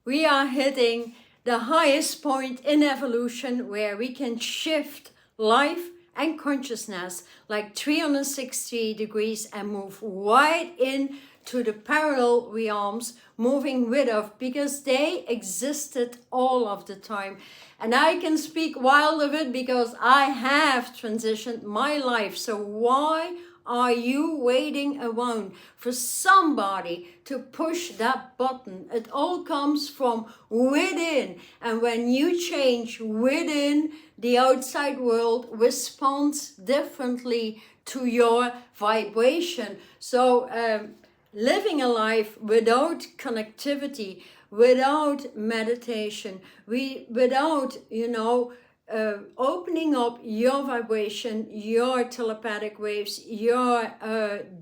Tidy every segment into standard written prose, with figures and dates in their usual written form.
we are hitting the highest point in evolution where we can shift life and consciousness like 360 degrees and move right in to the parallel realms, moving with us, because they existed all of the time. And I can speak wild of it because I have transitioned my life. So why are you waiting around for somebody to push that button? It all comes from within. And when you change within, the outside world responds differently to your vibration. So living a life without connectivity, without meditation, without, opening up your vibration, your telepathic waves, your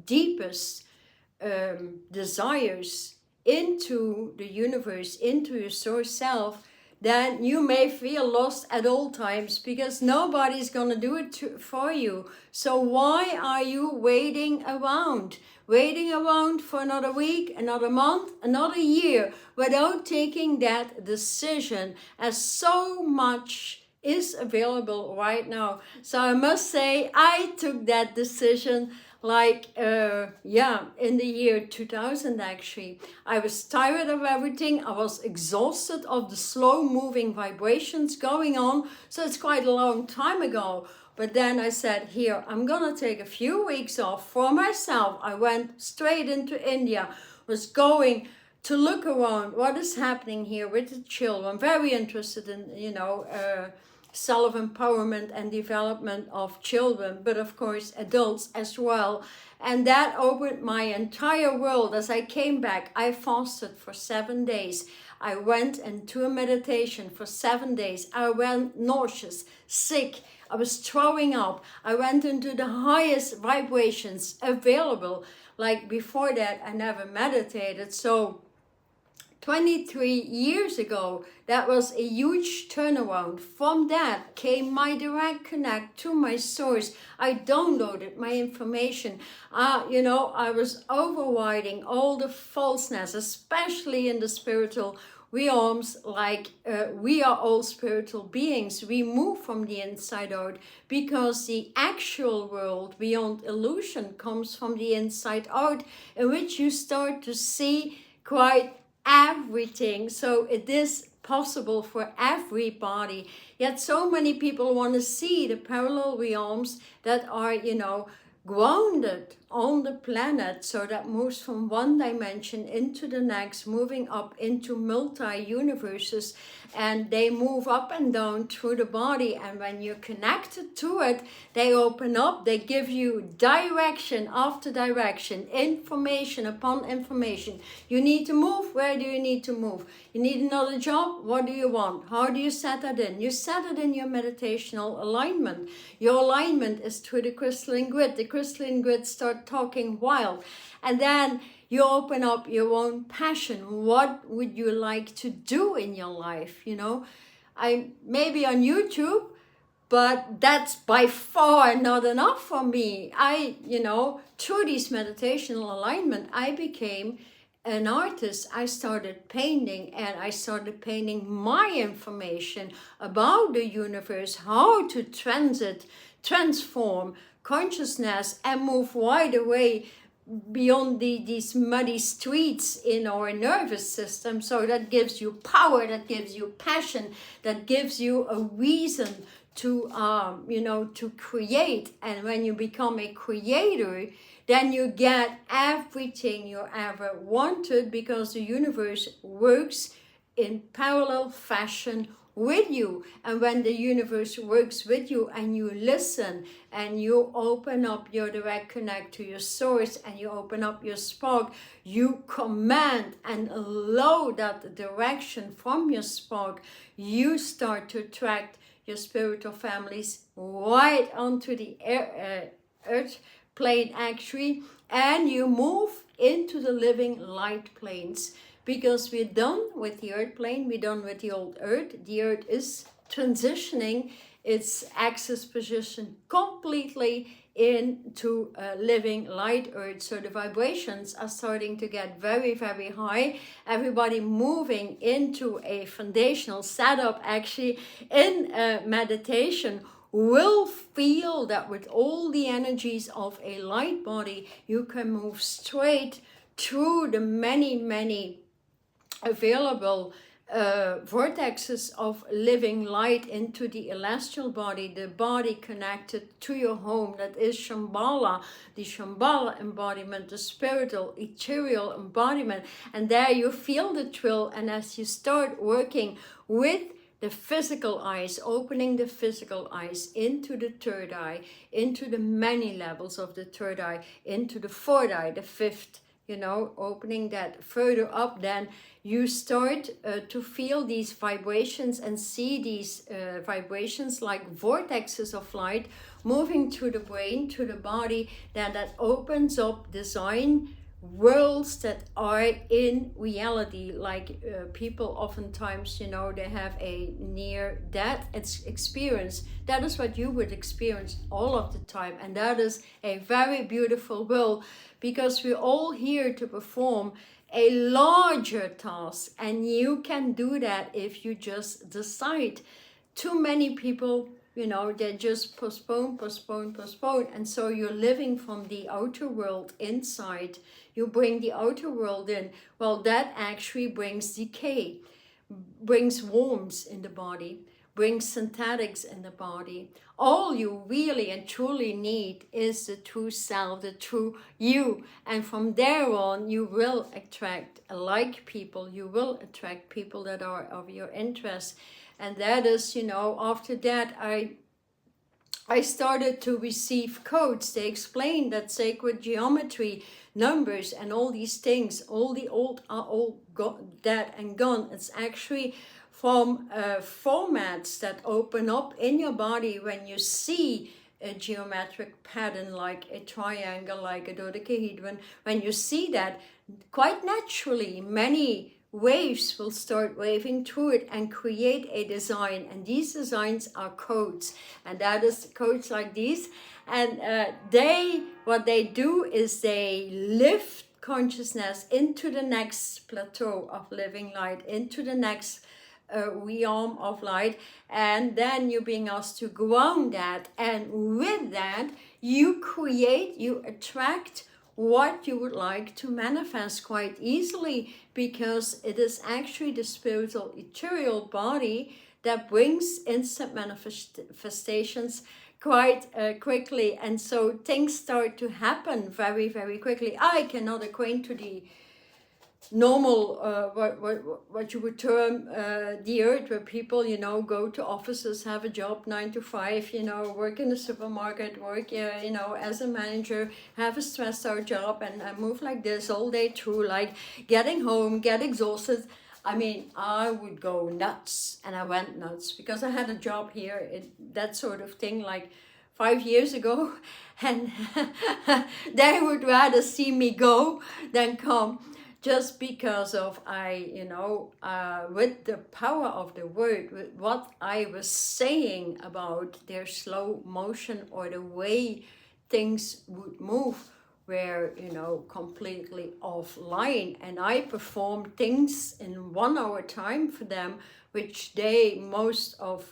deepest desires into the universe, into your source self, then you may feel lost at all times because nobody's going to do it for you. So why are you waiting around? Waiting around for another week, another month, another year without taking that decision, as so much is available right now. So I must say I took that decision in the year 2000 actually. I was tired of everything. I was exhausted of the slow moving vibrations going on. So it's quite a long time ago. But then I said, here, I'm gonna take a few weeks off for myself. I went straight into India, was going to look around what is happening here with the children. Very interested in, self-empowerment and development of children, but of course adults as well. And that opened my entire world. As I came back, I fasted for 7 days. I went into a meditation for 7 days. I went nauseous, sick. I was throwing up. I went into the highest vibrations available. Like before that, I never meditated. So 23 years ago, that was a huge turnaround. From that came my direct connect to my source. I downloaded my information. I was overriding all the falseness, especially in the spiritual realms. We are all spiritual beings. We move from the inside out because the actual world beyond illusion comes from the inside out, in which you start to see quite everything. So it is possible for everybody. Yet so many people want to see the parallel realms that are, grounded on the planet, so that moves from one dimension into the next, moving up into multi-universes, and they move up and down through the body. And when you're connected to it, they open up, they give you direction after direction, information upon information. You need to move, where do you need to move? You need another job, what do you want? How do you set that in? You set it in your meditational alignment. Your alignment is through the crystalline grid. The crystalline grid start talking wild, and then you open up your own passion. What would you like to do in your life? I may be on YouTube, but that's by far not enough for me. Through this meditational alignment, I became an artist. I started painting, and I started painting my information about the universe, how to transform consciousness and move right away beyond these muddy streets in our nervous system. So that gives you power, that gives you passion, that gives you a reason to to create. And when you become a creator, then you get everything you ever wanted, because the universe works in parallel fashion with you. And when the universe works with you and you listen and you open up your direct connect to your source and you open up your spark, you command and allow that direction from your spark, you start to attract your spiritual families right onto the earth plane actually, and you move into the living light planes. Because we're done with the earth plane, we're done with the old earth. The earth is transitioning its axis position completely into living light earth. So the vibrations are starting to get very, very high. Everybody moving into a foundational setup actually in meditation will feel that with all the energies of a light body, you can move straight through the many available vortexes of living light into the celestial body, the body connected to your home. That is Shambhala, the Shambhala embodiment, the spiritual, ethereal embodiment. And there you feel the thrill. And as you start working with the physical eyes, opening the physical eyes into the third eye, into the many levels of the third eye, into the fourth eye, the fifth, you know, opening that further up, then you start to feel these vibrations and see these vibrations like vortexes of light moving through the brain, to the body. Then that opens up design worlds that are in reality. Like people oftentimes, you know, they have a near death experience. That is what you would experience all of the time, and that is a very beautiful world, because we're all here to perform a larger task, and you can do that if you just decide. Too many people, you know, they just postpone, and so you're living from the outer world inside. You bring the outer world in. Well, that actually brings decay, brings worms in the body, brings synthetics in the body. All you really and truly need is the true self, the true you. And from there on, you will attract like people. You will attract people that are of your interest. And that is, you know, after that, I started to receive codes. They explained that sacred geometry, numbers, and all these things, all the old are all dead and gone. It's actually from formats that open up in your body when you see a geometric pattern like a triangle, like a dodecahedron. When you see that, quite naturally, many waves will start waving through it and create a design. And these designs are codes. And that is codes like these. And what they do is they lift consciousness into the next plateau of living light, into the next realm of light, and then you're being asked to ground that, and with that you create, you attract what you would like to manifest quite easily, because it is actually the spiritual ethereal body that brings instant manifestations quite quickly. And so things start to happen very, very quickly. I cannot acquaint to the normal, what you would term the earth, where people, you know, go to offices, have a job 9 to 5, you know, work in the supermarket, work, you know, as a manager, have a stressed out job, and move like this all day through, like getting home, get exhausted. I mean, I would go nuts, and I went nuts because I had a job here, that sort of thing, like 5 years ago, and they would rather see me go than come. Just because of with the power of the word, with what I was saying about their slow motion or the way things would move, were, you know, completely offline. And I performed things in 1 hour time for them, which most of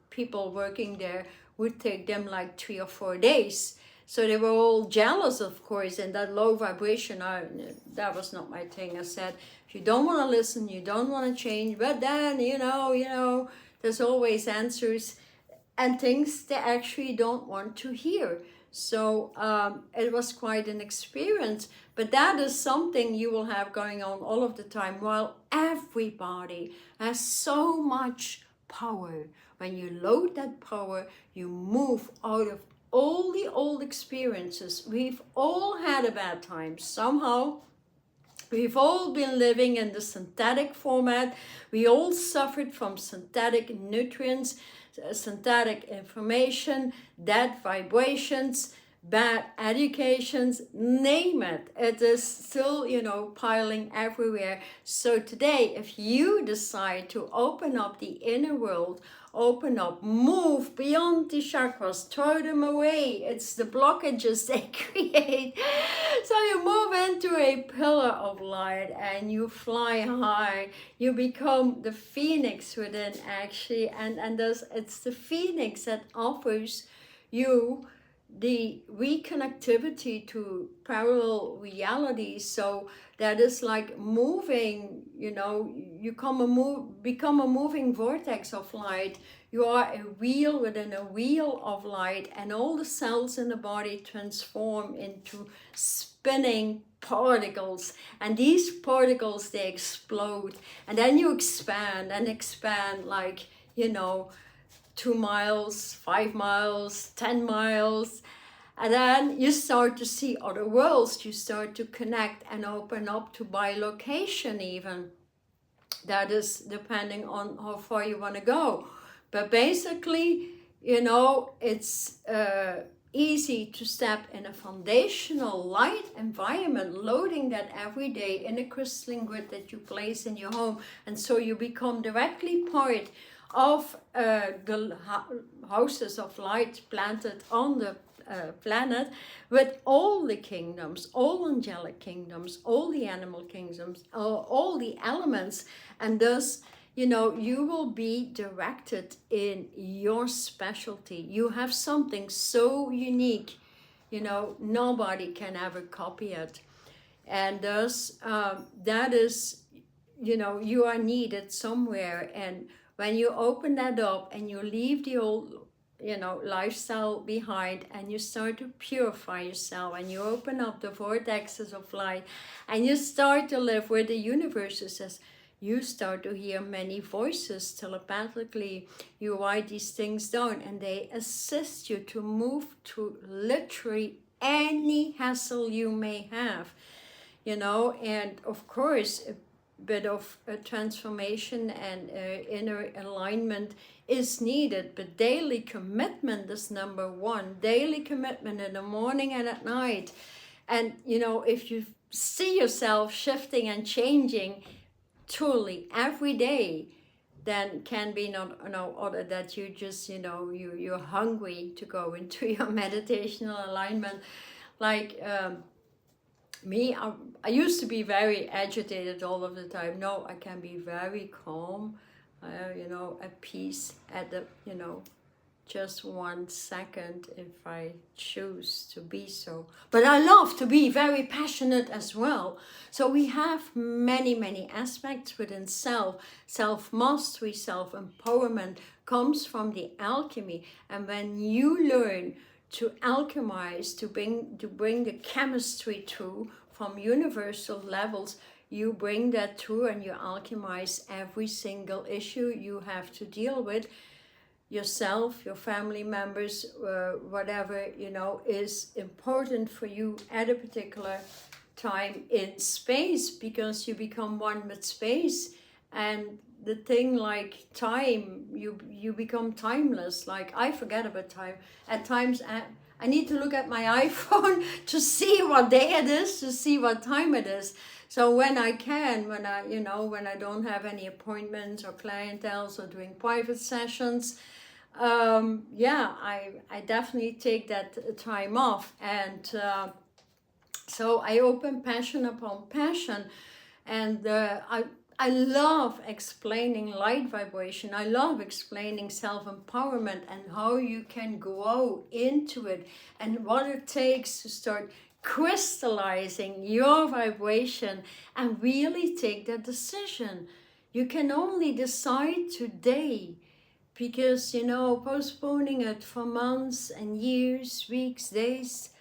people working there would take them like 3 or 4 days. So they were all jealous, of course, and that low vibration, that was not my thing. I said, if you don't want to listen, you don't want to change, but then, you know, there's always answers and things they actually don't want to hear. So it was quite an experience, but that is something you will have going on all of the time, while everybody has so much power. When you load that power, you move out of all the old experiences. We've all had a bad time somehow. We've all been living in the synthetic format. We all suffered from synthetic nutrients, synthetic information, dead vibrations, bad educations, name it. It is still, you know, piling everywhere. So today, if you decide to open up the inner world, open up, move beyond the chakras, throw them away. It's the blockages they create. So you move into a pillar of light and you fly high. You become the phoenix within, actually. And thus it's the phoenix that offers you the reconnectivity to parallel realities. So that is like moving, you know, you become a moving vortex of light. You are a wheel within a wheel of light, and all the cells in the body transform into spinning particles, and these particles, they explode, and then you expand and expand, like, you know, 2 miles, 5 miles, 10 miles. And then you start to see other worlds. You start to connect and open up to bilocation even. That is depending on how far you want to go. But basically, you know, it's easy to step in a foundational light environment, loading that every day in a crystalline grid that you place in your home. And so you become directly part of the houses of light planted on the planet, with all the kingdoms, all angelic kingdoms, all the animal kingdoms, all the elements. And thus, you know, you will be directed in your specialty. You have something so unique, you know, nobody can ever copy it. And thus, that is, you know, you are needed somewhere. And when you open that up and you leave the old, you know, lifestyle behind, and you start to purify yourself, and you open up the vortexes of light, and you start to live where the universe says, you start to hear many voices telepathically. You write these things down, and they assist you to move to literally any hassle you may have, you know. And of course, a bit of a transformation and inner alignment is needed, but daily commitment is number one. Daily commitment in the morning and at night. And you know, if you see yourself shifting and changing truly every day, then can be no other that you just, you know, you're hungry to go into your meditational alignment. Like me, I used to be very agitated all of the time. No, I can be very calm, you know, at peace at the, you know, just 1 second if I choose to be so. But I love to be very passionate as well. So we have many aspects within self. Self-mastery, self-empowerment comes from the alchemy. And when you learn to alchemize, to bring the chemistry through from universal levels, you bring that through and you alchemize every single issue you have to deal with. Yourself, your family members, whatever, you know, is important for you at a particular time in space, because you become one with space. And the thing like time, you become timeless. Like, I forget about time. At times, I need to look at my iPhone to see what day it is, to see what time it is. So when I can, when I don't have any appointments or clientele or doing private sessions, yeah, I definitely take that time off. And so I open passion upon passion. And I love explaining light vibration. I love explaining self-empowerment and how you can grow into it, and what it takes to start crystallizing your vibration and really take that decision. You can only decide today, because, you know, postponing it for months and years, weeks, days,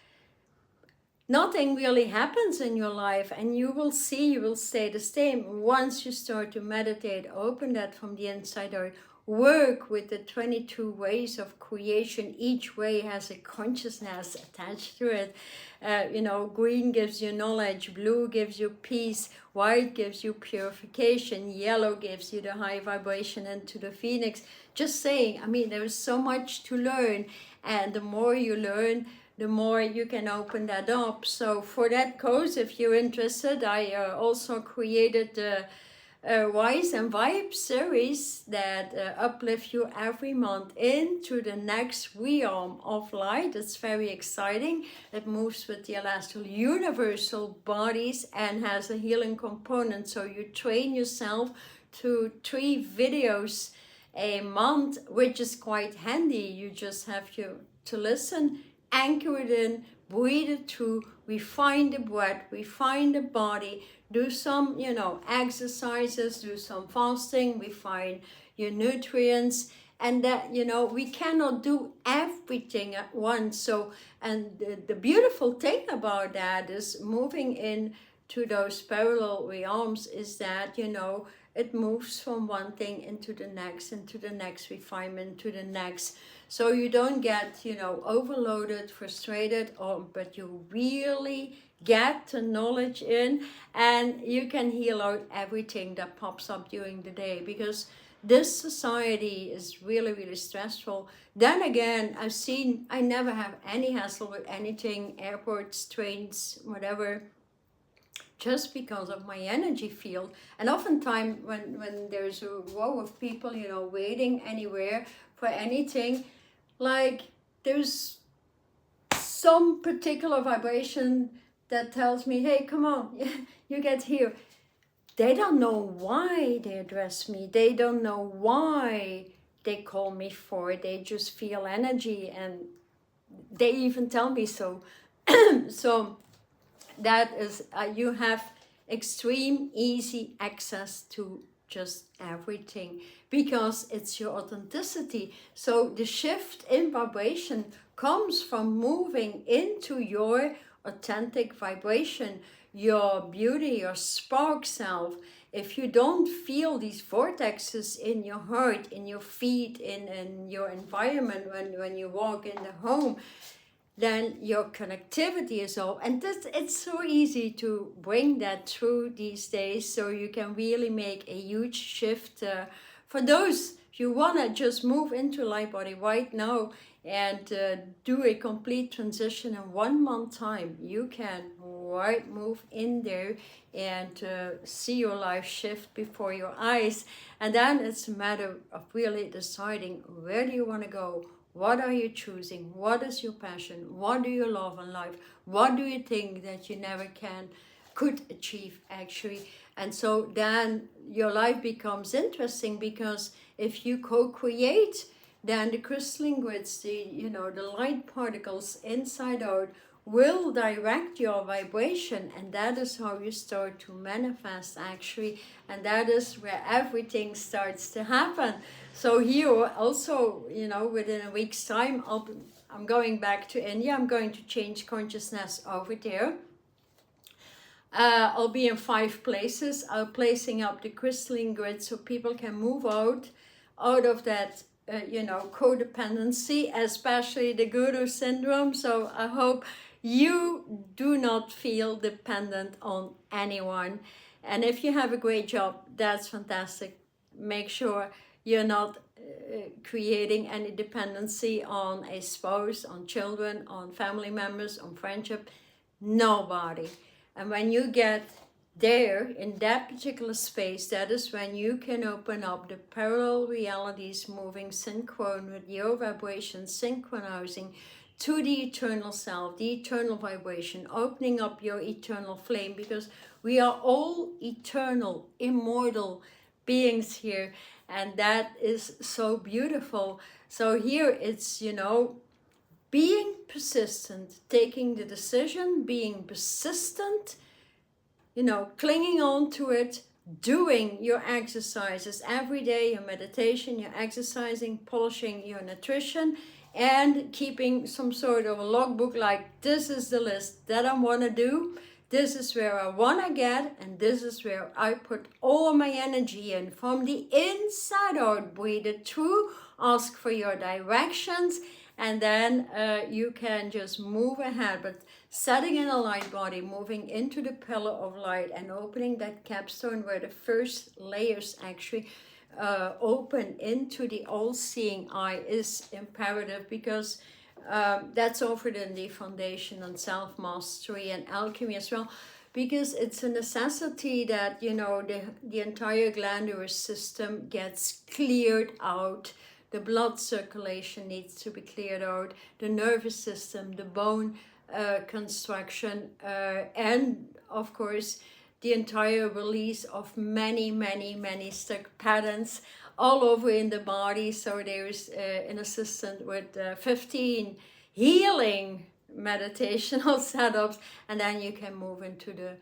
nothing really happens in your life. And you will see, you will stay the same. Once you start to meditate, open that from the inside out, work with the 22 ways of creation. Each way has a consciousness attached to it. You know, green gives you knowledge, blue gives you peace, white gives you purification, yellow gives you the high vibration into the phoenix. Just saying, I mean, there is so much to learn, and the more you learn, the more you can open that up. So for that cause, if you're interested, I also created the Wise and Vibe series that uplift you every month into the next realm of light. It's very exciting. It moves with the celestial universal bodies and has a healing component. So you train yourself to 3 videos a month, which is quite handy. You just have to listen, anchor it in, breathe it through, refine the breath, refine the body, do some, exercises, do some fasting, refine your nutrients, and that, we cannot do everything at once. So, and the beautiful thing about that is moving in to those parallel realms is that, it moves from one thing into the next refinement, to the next. So you don't get, overloaded, frustrated, but you really get the knowledge in, and you can heal out everything that pops up during the day, because this society is really, really stressful. Then again, I never have any hassle with anything, airports, trains, whatever, just because of my energy field. And oftentimes when there's a row of people, waiting anywhere for anything, like there's some particular vibration that tells me, hey, come on, you get here. They don't know why they address me. They don't know why they call me for it. They just feel energy, and they even tell me so. So that is, you have extreme easy access to just everything, because it's your authenticity. So the shift in vibration comes from moving into your authentic vibration, your beauty, your spark self. If you don't feel these vortexes in your heart, in your feet, in your environment, when you walk in the home, then your connectivity is off. And it's so easy to bring that through these days, so you can really make a huge shift. For those, if you want to just move into light body right now and do a complete transition in 1 month time, you can move in there and see your life shift before your eyes. And then it's a matter of really deciding, where do you want to go? What are you choosing? What is your passion? What do you love in life? What do you think that you never could achieve actually? And so then your life becomes interesting, because if you co-create, then the crystalline grids, the light particles inside out will direct your vibration, and that is how you start to manifest actually, and that is where everything starts to happen. So here also, within a week's time, I'm going back to India. I'm going to change consciousness over there. I'll be in 5 places. I'm placing up the crystalline grid so people can move out of that codependency, especially the guru syndrome. So I hope you do not feel dependent on anyone. And if you have a great job, that's fantastic. Make sure you're not creating any dependency on a spouse, on children, on family members, on friendship. Nobody. And when you get there in that particular space, that is when you can open up the parallel realities, moving synchron with your vibration, synchronizing to the eternal self, the eternal vibration, opening up your eternal flame, because we are all eternal, immortal beings here, and that is so beautiful. So here it's, being persistent, taking the decision, being persistent, clinging on to it, doing your exercises every day, your meditation, your exercising, polishing your nutrition, and keeping some sort of a logbook, like this is the list that I want to do, this is where I want to get, and this is where I put all my energy in, from the inside out. Breathe it through, ask for your directions, and then you can just move ahead. But setting in a light body, moving into the pillar of light, and opening that capstone where the first layers actually open into the all-seeing eye is imperative, because That's offered in the foundation on self-mastery and alchemy as well, because it's a necessity that, you know, the entire glandular system gets cleared out. The blood circulation needs to be cleared out, the nervous system, the bone construction, and of course the entire release of many stuck patterns all over in the body. So there's an assistant with 15 healing meditational setups, and then you can move into the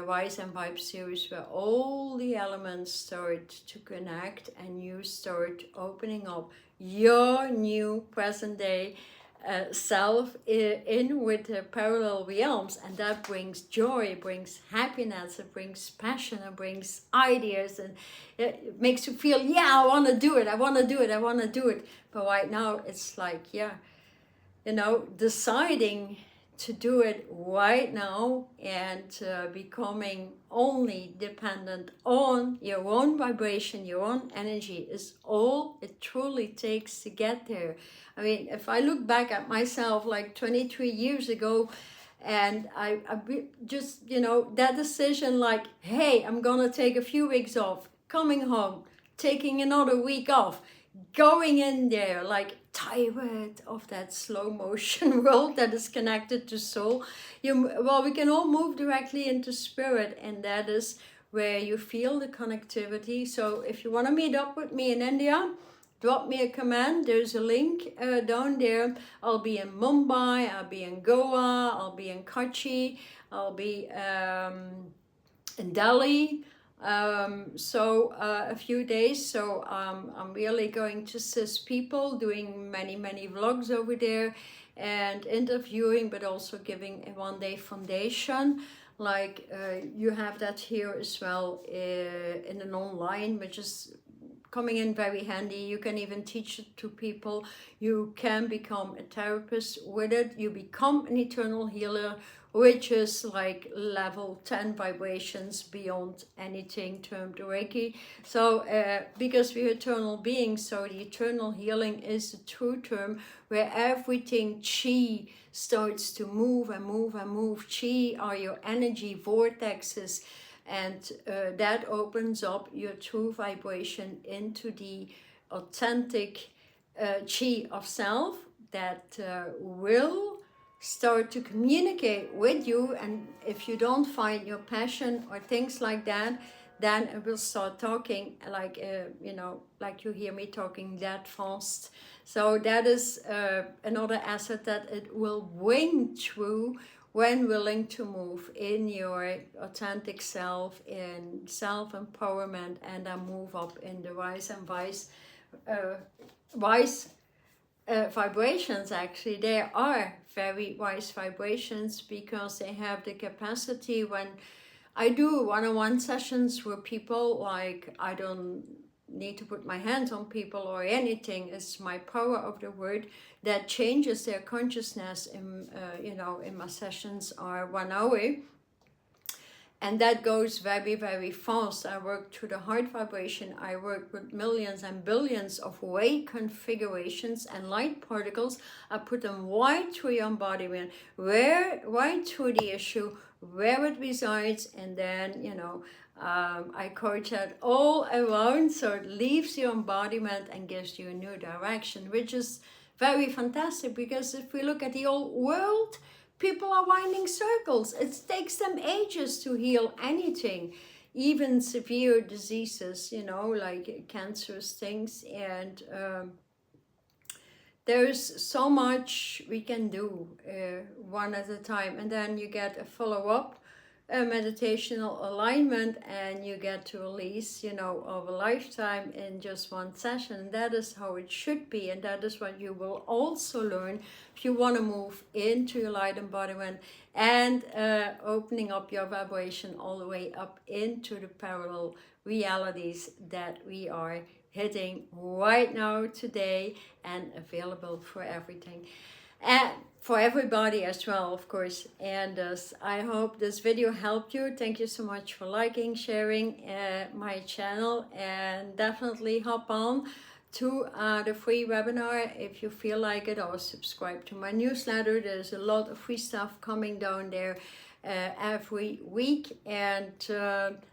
Rise and Vibe series, where all the elements start to connect and you start opening up your new present day self in with the parallel realms, and that brings joy, it brings happiness, it brings passion, it brings ideas, and it makes you feel, yeah, I want to do it, I want to do it, I want to do it. But right now it's like, yeah, you know, deciding to do it right now and becoming only dependent on your own vibration, your own energy is all it truly takes to get there. I mean, if I look back at myself like 23 years ago, and I just, you know, that decision like, hey, I'm gonna take a few weeks off, coming home, taking another week off, going in there like tired of that slow motion world that is connected to soul. Well, we can all move directly into spirit, and that is where you feel the connectivity. So if you want to meet up with me in India, drop me a comment. There's a link down there. I'll be in Mumbai, I'll be in Goa, I'll be in Kochi, I'll be in Delhi. A few days. So I'm really going to assist people, doing many vlogs over there and interviewing, but also giving a one-day foundation. Like you have that here as well in an online, which is coming in very handy. You can even teach it to people. You can become a therapist with it. You become an eternal healer, which is like level 10 vibrations beyond anything termed Reiki. So because we're eternal beings, so the eternal healing is the true term where everything chi starts to move and move and move. Chi are your energy vortexes, and that opens up your true vibration into the authentic chi of self that will start to communicate with you. And if you don't find your passion or things like that, then it will start talking like you know, like you hear me talking that fast. So that is another asset that it will bring through when willing to move in your authentic self, in self-empowerment, and then move up in the rise and vice vibrations. Actually, there are very wise vibrations, because they have the capacity. When I do one-on-one sessions with people, like I don't need to put my hands on people or anything. It's my power of the word that changes their consciousness. In you know, in my sessions are 1 hour. And that goes very fast. I work through the heart vibration. I work with millions and billions of wave configurations and light particles. I put them right through your embodiment, right through the issue, where it resides, and then, you know, I coach that all around, so it leaves your embodiment and gives you a new direction, which is very fantastic. Because if we look at the old world, people are winding circles. It takes them ages to heal anything, even severe diseases, you know, like cancerous things. And there's so much we can do one at a time. And then you get a follow-up meditational alignment, and you get to release, you know, of a lifetime in just one session. That is how it should be, and that is what you will also learn if you want to move into your light embodiment and opening up your vibration all the way up into the parallel realities that we are hitting right now today, and available for everything. And for everybody as well, of course. And I hope this video helped you. Thank you so much for liking, sharing my channel, and definitely hop on to the free webinar if you feel like it, or subscribe to my newsletter. There's a lot of free stuff coming down there every week, and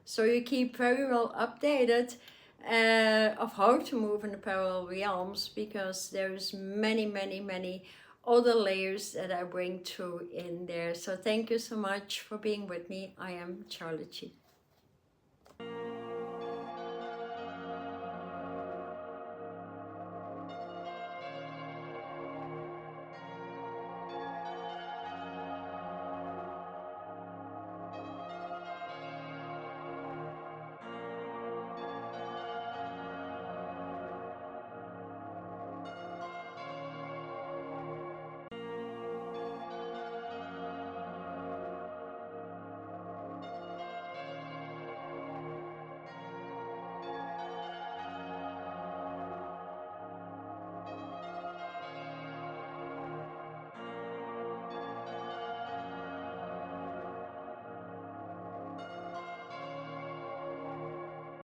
so you keep very well updated of how to move in the parallel realms, because there's many other layers that I bring to in there. So thank you so much for being with me. I am SharlotChi.